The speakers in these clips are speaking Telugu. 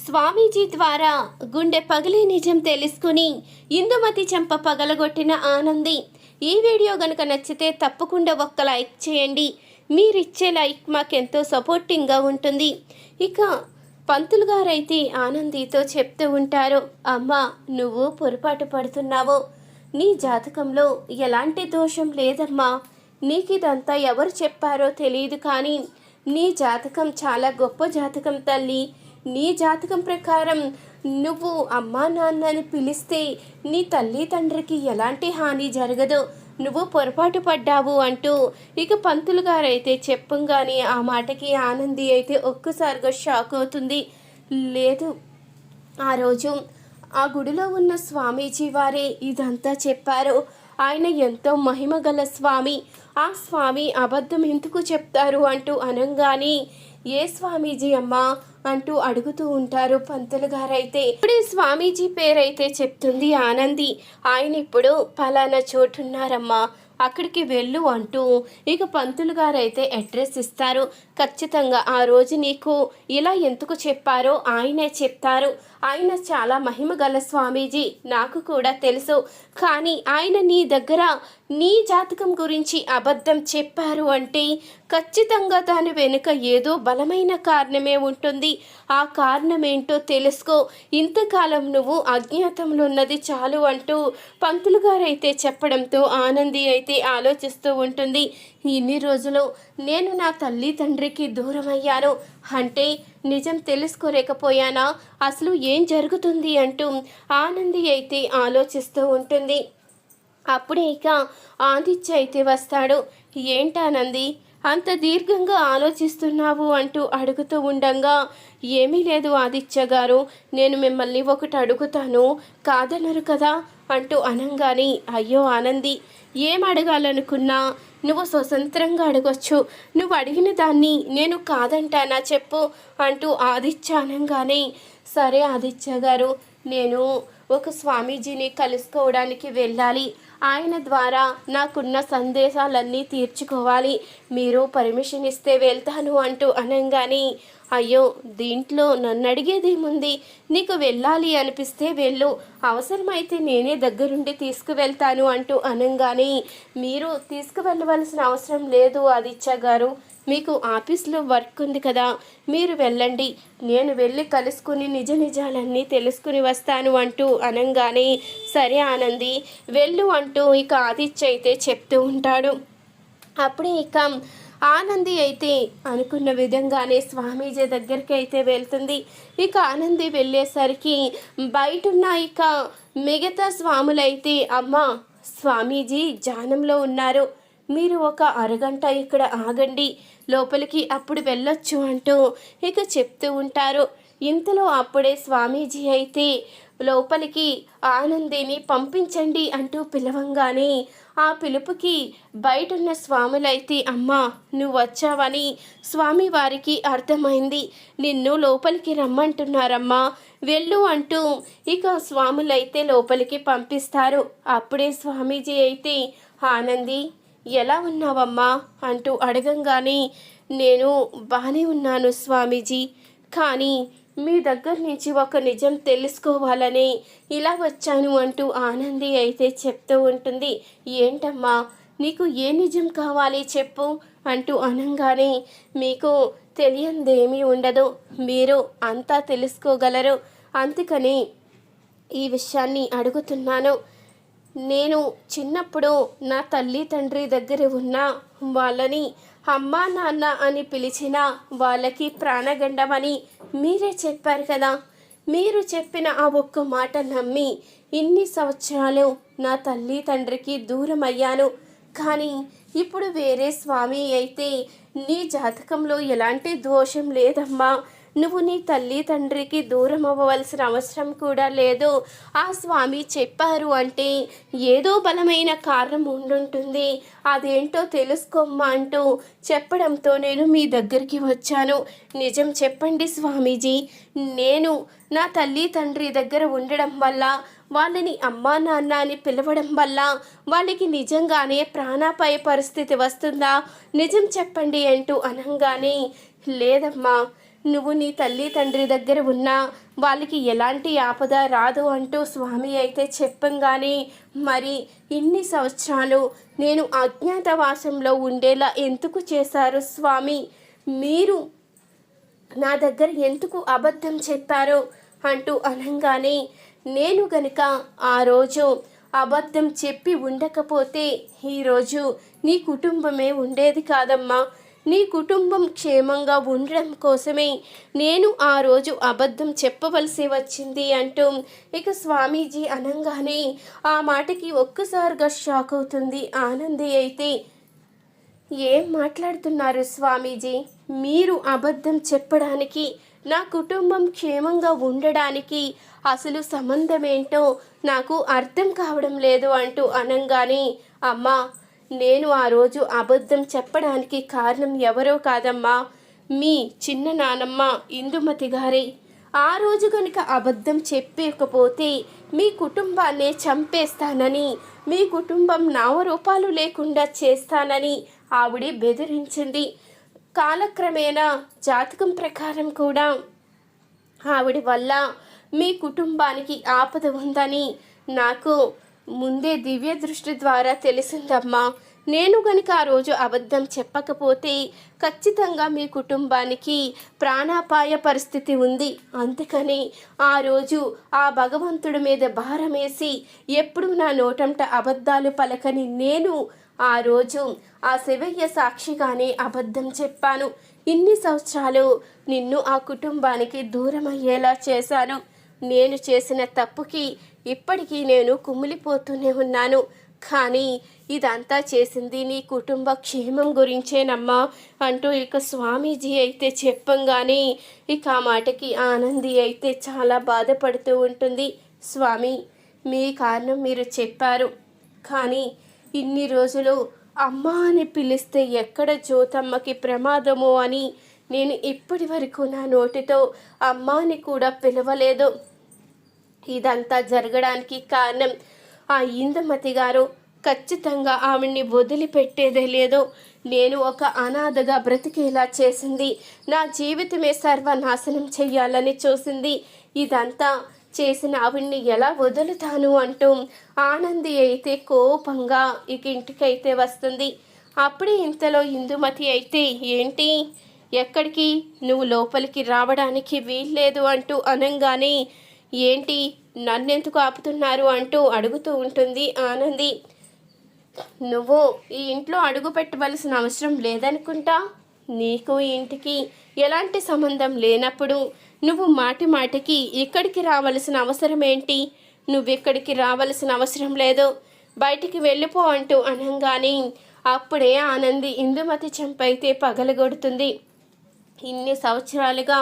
స్వామీజీ ద్వారా గుండె పగిలి నిజం తెలుసుకుని ఇందుమతి చెంప పగలగొట్టిన ఆనంది. ఈ వీడియో గనుక నచ్చితే తప్పకుండా ఒక్క లైక్ చేయండి. మీరిచ్చే లైక్ మాకెంతో సపోర్టింగ్గా ఉంటుంది. ఇక పంతులు గారైతే ఆనందితో చెప్తూ ఉంటారు, అమ్మా నువ్వు పొరపాటు పడుతున్నావు. నీ జాతకంలో ఎలాంటి దోషం లేదమ్మా. నీకిదంతా ఎవరు చెప్పారో తెలియదు, కానీ నీ జాతకం చాలా గొప్ప జాతకం తల్లి. నీ జాతకం ప్రకారం నువ్వు అమ్మా నాన్నని పిలిస్తే నీ తల్లి తండ్రికి ఎలాంటి హాని జరగదు. నువ్వు పొరపాటు పడ్డావు అంటూ ఇక పంతులు గారైతే చెప్పంగానే ఆ మాటకి ఆనంది అయితే ఒక్కసారిగా షాక్ అవుతుంది. లేదు, ఆ రోజు ఆ గుడిలో ఉన్న స్వామీజీ వారే ఇదంతా చెప్పారు. ఆయన ఎంతో మహిమగల స్వామి. ఆ స్వామి అబద్ధం ఎందుకు చెప్తారు అంటూ అనంగానే ఏ స్వామీజీ అమ్మా అంటూ అడుగుతూ ఉంటారు పంతులు గారైతే. ఇప్పుడే స్వామీజీ పేరైతే చెప్తుంది ఆనంది. ఆయన ఇప్పుడు పలానా చోటున్నారమ్మా, అక్కడికి వెళ్ళు అంటూ ఇక పంతులు గారైతే అడ్రస్ ఇస్తారు. ఖచ్చితంగా ఆ రోజు నీకు ఇలా ఎందుకు చెప్పారో ఆయనే చెప్తారు. ఆయన చాలా మహిమ గల స్వామీజీ, నాకు కూడా తెలుసు. కానీ ఆయన నీ దగ్గర నీ జాతకం గురించి అబద్ధం చెప్పారు అంటే ఖచ్చితంగా దాని వెనుక ఏదో బలమైన కారణమే ఉంటుంది. ఆ కారణం ఏంటో తెలుసుకో. ఇంతకాలం నువ్వు అజ్ఞాతంలో ఉన్నది చాలు అంటూ పంతులు గారైతే చెప్పడంతో ఆనంది అయితే ఆలోచిస్తూ ఉంటుంది. ఇన్ని రోజులు నేను నా తల్లి తండ్రికి దూరమయ్యాను అంటే నిజం తెలుసుకోలేకపోయానా? అసలు ఏం జరుగుతుంది అంటూ ఆనంది అయితే ఆలోచిస్తూ ఉంటుంది. అప్పుడే ఇక ఆదిత్య అయితే వస్తాడు. ఏంటానంది అంత దీర్ఘంగా ఆలోచిస్తున్నావు అంటూ అడుగుతూ ఉండంగా, ఏమీ లేదు ఆదిత్య గారు, నేను మిమ్మల్ని ఒకటి అడుగుతాను, కాదనరు కదా అంటూ అనంగాని, అయ్యో ఆనంది, ఏం అడగాలనుకున్నా నువ్వు స్వతంత్రంగా అడగొచ్చు. నువ్వు అడిగిన దాన్ని నేను కాదంటానా చెప్పు అంటూ ఆదిత్య అనంగానే, సరే ఆదిత్య గారు, నేను ఒక స్వామీజీని కలుసుకోవడానికి వెళ్ళాలి. ఆయన ద్వారా నాకున్న సందేశాలన్నీ తీర్చుకోవాలి. మీరు పర్మిషన్ ఇస్తే వెళ్తాను అంటూ అనంగాని, అయ్యో దీంట్లో నన్ను అడిగేదేముంది, నీకు వెళ్ళాలి అనిపిస్తే వెళ్ళు, అవసరమైతే నేనే దగ్గరుండి తీసుకువెళ్తాను అంటూ అనంగాని, మీరు తీసుకువెళ్ళవలసిన అవసరం లేదు ఆదిత్య గారు, మీకు ఆఫీస్లో వర్క్ ఉంది కదా, మీరు వెళ్ళండి, నేను వెళ్ళి కలుసుకుని నిజ నిజాలన్నీ తెలుసుకుని వస్తాను అంటూ అనంగానే, సరే ఆనంది వెళ్ళు అంటూ ఇక ఆదిత్య అయితే చెప్తూ ఉంటాడు. అప్పుడే ఇక ఆనంది అయితే అనుకున్న విధంగానే స్వామీజీ దగ్గరికి అయితే వెళ్తుంది. ఇక ఆనంది వెళ్ళేసరికి బయటున్న ఇక మిగతా స్వాములైతే, అమ్మ స్వామీజీ ధ్యానంలో ఉన్నారు, మీరు ఒక అరగంట ఇక్కడ ఆగండి, లోపలికి అప్పుడు వెళ్ళొచ్చు అంటూ ఇక చెప్తూ ఉంటారు. ఇంతలో అప్పుడే స్వామీజీ అయితే లోపలికి ఆనందిని పంపించండి అంటూ పిలవంగానే ఆ పిలుపుకి బయటున్న స్వాములైతే, అమ్మా నువ్వు వచ్చావని స్వామి వారికి అర్థమైంది, నిన్ను లోపలికి రమ్మంటున్నారమ్మా, వెళ్ళు అంటూ ఇక స్వాములైతే లోపలికి పంపిస్తారు. అప్పుడే స్వామీజీ అయితే, ఆనంది ఎలా ఉన్నావమ్మా అంటూ అడగంగానే, నేను బాగానే ఉన్నాను స్వామీజీ, కానీ మీ దగ్గర నుంచి ఒక నిజం తెలుసుకోవాలని ఇలా వచ్చాను అంటూ ఆనంది అయితే చెప్తూ ఉంటుంది. ఏంటమ్మా నీకు ఏ నిజం కావాలి చెప్పు అంటూ అనంగానే, మీకు తెలియందేమీ ఉండదు, మీరు అంతా తెలుసుకోగలరు, అందుకని ఈ విషయాన్ని అడుగుతున్నాను. నేను చిన్నప్పుడు నా తల్లి తండ్రి దగ్గర ఉన్న వాళ్ళని అమ్మా నాన్న అని పిలిచిన వాళ్ళకి ప్రాణగండమని మీరే చెప్పారు కదా. మీరు చెప్పిన ఆ ఒక్క మాట నమ్మి ఇన్ని సంవత్సరాలు నా తల్లి తండ్రికి దూరం అయ్యాను. కానీ ఇప్పుడు వేరే స్వామి అయితే, నీ జాతకంలో ఎలాంటి దోషం లేదమ్మా, నువ్వు నీ తల్లి తండ్రికి దూరం అవ్వవలసిన అవసరం కూడా లేదు, ఆ స్వామి చెప్పారు అంటే ఏదో బలమైన కారణం ఉండుంటుంది, అదేంటో తెలుసుకోమ్మా అంటూ చెప్పడంతో నేను మీ దగ్గరికి వచ్చాను. నిజం చెప్పండి స్వామీజీ, నేను నా తల్లి తండ్రి దగ్గర ఉండడం వల్ల, వాళ్ళని అమ్మా నాన్న అని పిలవడం వల్ల వాళ్ళకి నిజంగానే ప్రాణాపాయ పరిస్థితి వస్తుందా, నిజం చెప్పండి అంటూ అనంగానే, లేదమ్మా నువ్వు నీ తల్లి తండ్రి దగ్గర ఉన్నా వాళ్ళకి ఎలాంటి ఆపద రాదు అంటూ స్వామి అయితే చెప్పంగానే మరి ఇన్ని సంవత్సరాలు నేను అజ్ఞాతవాసంలో ఉండేలా ఎందుకు చేశారు స్వామి? మీరు నా దగ్గర ఎందుకు అబద్ధం చెప్పారో అంటూ అనగానే నేను గనుక ఆ రోజు అబద్ధం చెప్పి ఉండకపోతే ఈరోజు నీ కుటుంబమే ఉండేది కాదమ్మా. నీ కుటుంబం క్షేమంగా ఉండడం కోసమే నేను ఆ రోజు అబద్ధం చెప్పవలసి వచ్చింది అంటూ ఇక స్వామీజీ అనగానే ఆ మాటకి ఒక్కసారిగా షాక్ అవుతుంది ఆనంది అయితే. ఏం మాట్లాడుతున్నారు స్వామీజీ? మీరు అబద్ధం చెప్పడానికి నా కుటుంబం క్షేమంగా ఉండడానికి అసలు సంబంధమేంటో నాకు అర్థం కావడం లేదు అంటూ అనగానే అమ్మా, నేను ఆ రోజు అబద్ధం చెప్పడానికి కారణం ఎవరో కాదమ్మా, మీ చిన్న నానమ్మ ఇందుమతి గారే. ఆ రోజు కనుక అబద్ధం చెప్పకపోతే మీ కుటుంబాన్నే చంపేస్తానని, మీ కుటుంబం నామరూపాలు లేకుండా చేస్తానని ఆవిడ బెదిరించింది. కాలక్రమేణా జాతకం ప్రకారం కూడా ఆవిడ వల్ల మీ కుటుంబానికి ఆపద ఉందని నాకు ముందే దివ్య దృష్టి ద్వారా తెలిసిందమ్మా. నేను గనుక ఆ రోజు అబద్ధం చెప్పకపోతే ఖచ్చితంగా మీ కుటుంబానికి ప్రాణాపాయ పరిస్థితి ఉంది. అందుకని ఆ రోజు ఆ భగవంతుడి మీద భారమేసి ఎప్పుడు నా నోటంట అబద్ధాలు పలకని నేను ఆ రోజు ఆ శివయ్య సాక్షిగానే అబద్ధం చెప్పాను. ఇన్ని సంవత్సరాలు నిన్ను ఆ కుటుంబానికి దూరం అయ్యేలా చేశాను. నేను చేసిన తప్పుకి ఇప్పటికీ నేను కుమిలిపోతూనే ఉన్నాను. కానీ ఇదంతా చేసింది నీ కుటుంబ క్షేమం గురించేనమ్మా అంటూ ఇక స్వామీజీ అయితే చెప్పంగానే ఇక ఆ మాటకి ఆనంది అయితే చాలా బాధపడుతూ ఉంటుంది. స్వామి, మీ కారణం మీరు చెప్పారు, కానీ ఇన్ని రోజులు అమ్మ అని పిలిస్తే ఎక్కడ జ్యోతమ్మకి ప్రమాదమో అని నేను ఇప్పటి వరకు నా నోటితో అమ్మ అని కూడా పిలవలేదు. ఇదంతా జరగడానికి కారణం ఆ ఇందుమతి గారు. ఖచ్చితంగా ఆవిడ్ని వదిలిపెట్టేదే లేదు. నేను ఒక అనాథగా బ్రతికేలా చేసింది. నా జీవితమే సర్వనాశనం చెయ్యాలని చూసింది. ఇదంతా చేసిన ఆవిడ్ని ఎలా వదులుతాను అంటూ ఆనంది అయితే కోపంగా ఇక ఇంటికైతే వస్తుంది. అప్పుడే ఇంతలో ఇందుమతి అయితే, ఏంటి, ఎక్కడికి, నువ్వు లోపలికి రావడానికి వీల్లేదు అంటూ అనగానే, ఏంటి, నన్నెందుకు ఆపుతున్నారు అంటూ అడుగుతూ ఉంటుంది ఆనంది. నువ్వు ఈ ఇంట్లో అడుగు పెట్టవలసిన అవసరం లేదనుకుంటా. నీకు ఈ ఇంటికి ఎలాంటి సంబంధం లేనప్పుడు నువ్వు మాటి మాటికి ఇక్కడికి రావలసిన అవసరం ఏంటి? నువ్వెక్కడికి రావలసిన అవసరం లేదు, బయటికి వెళ్ళిపో అంటూ అనగానే అప్పుడే ఆనంది ఇందుమతి చెంపైతే పగలగొడుతుంది. ఇన్ని సంవత్సరాలుగా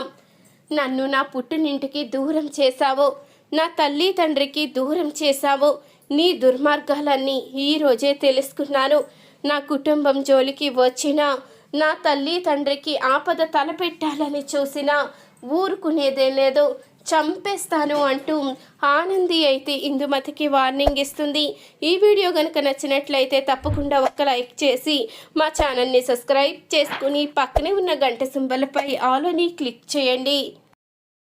నన్ను నా పుట్టినింటికి దూరం చేశావు, నా తల్లి తండ్రికి దూరం చేశావు. నీ దుర్మార్గాలన్నీ ఈరోజే తెలుసుకున్నాను. నా కుటుంబం జోలికి వచ్చినా, నా తల్లి తండ్రికి ఆపద తలపెట్టాలని చూసినా ఊరుకునేదే లేదు, చంపేస్తాను అంటూ ఆనంది అయితే ఇందుమతికి వార్నింగ్ ఇస్తుంది. ఈ వీడియో కనుక నచ్చినట్లయితే తప్పకుండా ఒక్క లైక్ చేసి మా ఛానల్ని సబ్స్క్రైబ్ చేసుకుని పక్కనే ఉన్న గంట సింబల్పై ఆల్ అని క్లిక్ చేయండి.